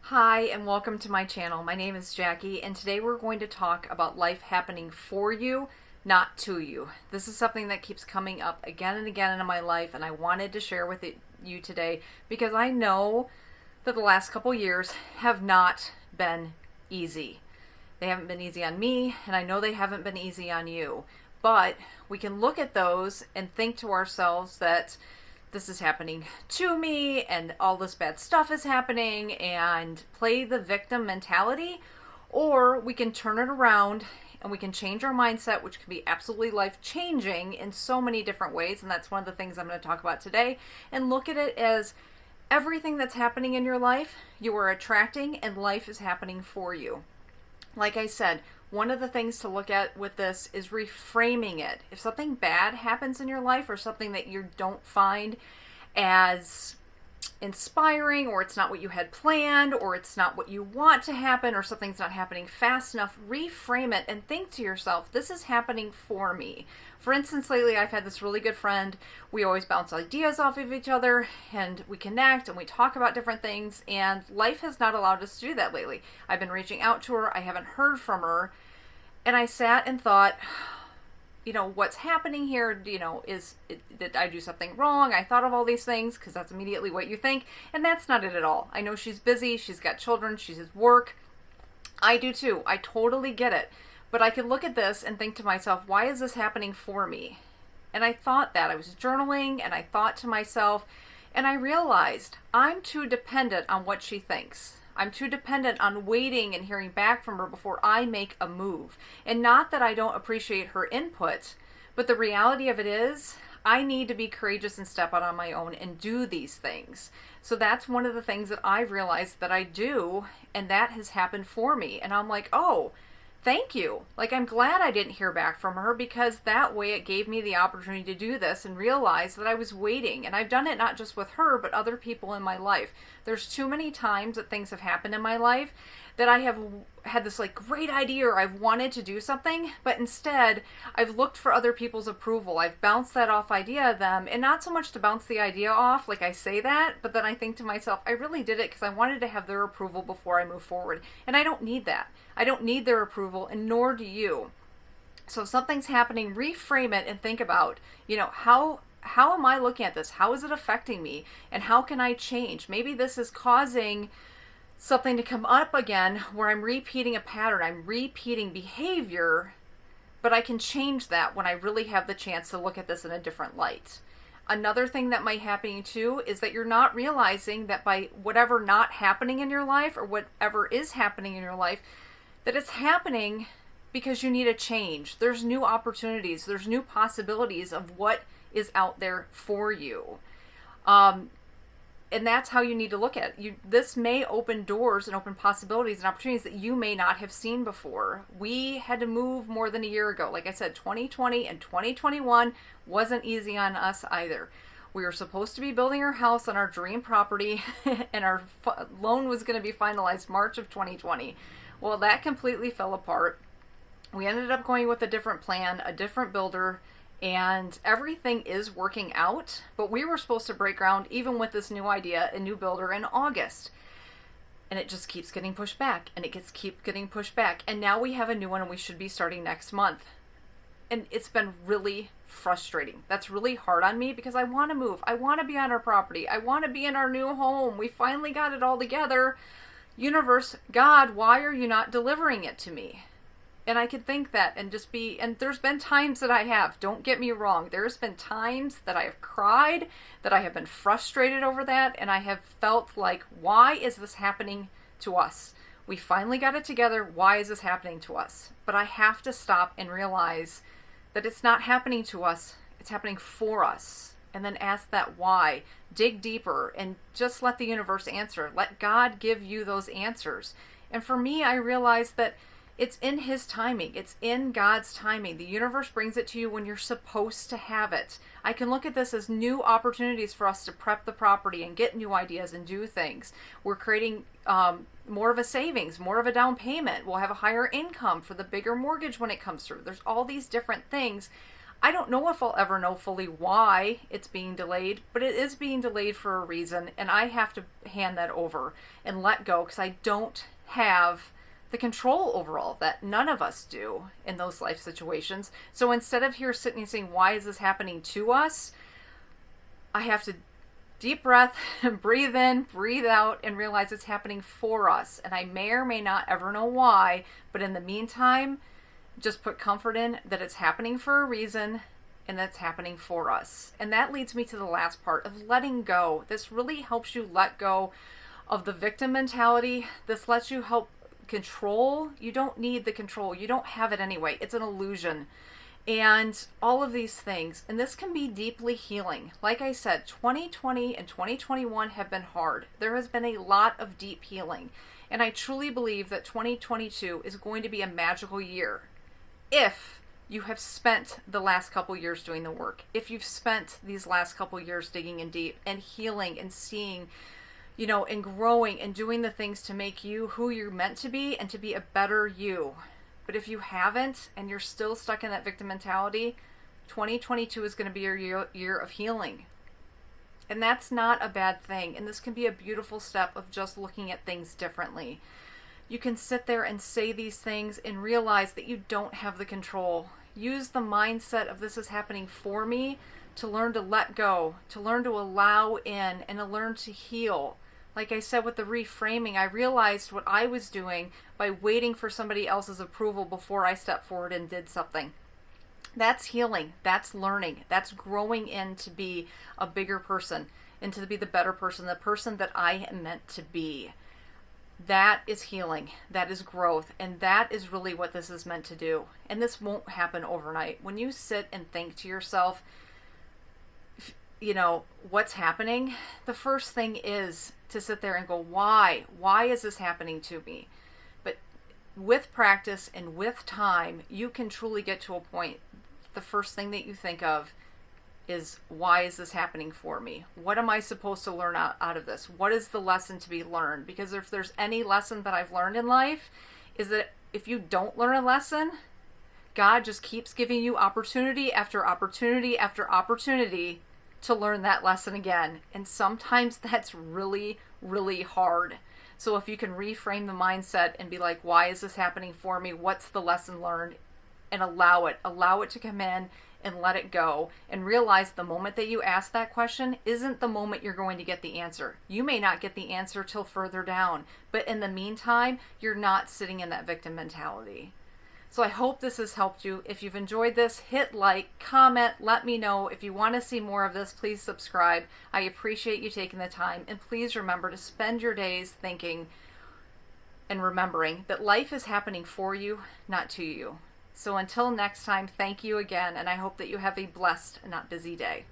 Hi, and welcome to my channel. My name is Jackie, and today we're going to talk about life happening for you, not to you. This is something that keeps coming up again and again in my life, and I wanted to share with you today because I know that the last couple years have not been easy. They haven't been easy on me, and I know they haven't been easy on you. But we can look at those and think to ourselves that this is happening to me and all this bad stuff is happening and play the victim mentality, or we can turn it around and we can change our mindset, which can be absolutely life changing in so many different ways. And that's one of the things I'm going to talk about today, and look at it as everything that's happening in your life you are attracting, and life is happening for you. Like I said, one of the things to look at with this is reframing it. If something bad happens in your life, or something that you don't find as inspiring, or it's not what you had planned, or it's not what you want to happen, or something's not happening fast enough, reframe it and think to yourself, this is happening for me. For instance, lately I've had this really good friend. We always bounce ideas off of each other, and we connect and we talk about different things, and life has not allowed us to do that lately. I've been reaching out to her, I haven't heard from her, and I sat and thought, what's happening here? Did I do something wrong? I thought of all these things, because that's immediately what you think, and that's not it at all. I know she's busy, she's got children, she's at work. I do too. I totally get it. But I can look at this and think to myself, why is this happening for me? And I thought that. I was journaling, and I thought to myself, and I realized I'm too dependent on what she thinks. I'm too dependent on waiting and hearing back from her before I make a move. And not that I don't appreciate her input, but the reality of it is I need to be courageous and step out on my own and do these things. So that's one of the things that I've realized that I do, and that has happened for me. And I'm like, oh, thank you. Like, I'm glad I didn't hear back from her, because that way it gave me the opportunity to do this and realize that I was waiting. And I've done it not just with her, but other people in my life. There's too many times that things have happened in my life that I have had this great idea, or I've wanted to do something, but instead I've looked for other people's approval. I've bounced that off idea of them, and not so much to bounce the idea off, like I say that, but then I think to myself, I really did it because I wanted to have their approval before I move forward. And I don't need that. I don't need their approval, and nor do you. So if something's happening, reframe it and think about, how am I looking at this? How is it affecting me? And how can I change? Maybe this is causing something to come up again where I'm repeating a pattern. I'm repeating behavior, but I can change that when I really have the chance to look at this in a different light. Another thing that might happen too is that you're not realizing that by whatever not happening in your life, or whatever is happening in your life, that it's happening because you need a change. There's new opportunities. There's new possibilities of what is out there for you. And that's how you need to look at it. This may open doors and open possibilities and opportunities that you may not have seen before. We had to move more than a year ago. Like I said, 2020 and 2021 wasn't easy on us either. We were supposed to be building our house on our dream property, and our loan was going to be finalized March of 2020. Well, that completely fell apart. We ended up going with a different plan, a different builder, and everything is working out, but we were supposed to break ground even with this new idea, a new builder, in August. And it just keeps getting pushed back, and it keeps getting pushed back. And now we have a new one, and we should be starting next month. And it's been really frustrating. That's really hard on me, because I want to move. I want to be on our property. I want to be in our new home. We finally got it all together. Universe, God, why are you not delivering it to me? And I could think that and and there's been times that I have, don't get me wrong, there's been times that I have cried, that I have been frustrated over that, and I have felt like, why is this happening to us? We finally got it together, why is this happening to us? But I have to stop and realize that it's not happening to us, it's happening for us. And then ask that why. Dig deeper and just let the universe answer. Let God give you those answers. And for me, I realized that it's in His timing. It's in God's timing. The universe brings it to you when you're supposed to have it. I can look at this as new opportunities for us to prep the property and get new ideas and do things. We're creating more of a savings, more of a down payment. We'll have a higher income for the bigger mortgage when it comes through. There's all these different things. I don't know if I'll ever know fully why it's being delayed, but it is being delayed for a reason, and I have to hand that over and let go because I don't have the control over all of that. None of us do in those life situations. So instead of here sitting and saying, why is this happening to us? I have to deep breath, breathe in, breathe out, and realize it's happening for us. And I may or may not ever know why, but in the meantime, just put comfort in that it's happening for a reason and that's happening for us. And that leads me to the last part of letting go. This really helps you let go of the victim mentality. This lets you help control. You don't need the control. You don't have it anyway. It's an illusion. And all of these things. And this can be deeply healing. Like I said, 2020 and 2021 have been hard. There has been a lot of deep healing. And I truly believe that 2022 is going to be a magical year. If you have spent the last couple years doing the work, if you've spent these last couple years digging in deep and healing and seeing, and growing and doing the things to make you who you're meant to be and to be a better you. But if you haven't and you're still stuck in that victim mentality, 2022 is going to be your year of healing. And that's not a bad thing. And this can be a beautiful step of just looking at things differently. You can sit there and say these things and realize that you don't have the control. Use the mindset of this is happening for me to learn to let go, to learn to allow in, and to learn to heal. Like I said with the reframing, I realized what I was doing by waiting for somebody else's approval before I stepped forward and did something. That's healing. That's learning. That's growing in to be a bigger person and to be the better person, the person that I am meant to be. That is healing. That is growth. And that is really what this is meant to do. And this won't happen overnight. When you sit and think to yourself, what's happening? The first thing is to sit there and go, why? Why is this happening to me? But with practice and with time, you can truly get to a point. The first thing that you think of is, why is this happening for me? What am I supposed to learn out of this? What is the lesson to be learned? Because if there's any lesson that I've learned in life, is that if you don't learn a lesson, God just keeps giving you opportunity after opportunity after opportunity to learn that lesson again. And sometimes that's really, really hard. So if you can reframe the mindset and be like, why is this happening for me? What's the lesson learned? And allow it to come in and let it go, and realize the moment that you ask that question isn't the moment you're going to get the answer. You may not get the answer till further down, but in the meantime, you're not sitting in that victim mentality. So I hope this has helped you. If you've enjoyed this, hit like, comment, let me know. If you want to see more of this, please subscribe. I appreciate you taking the time, and please remember to spend your days thinking and remembering that life is happening for you, not to you. So until next time, thank you again, and I hope that you have a blessed, not busy day.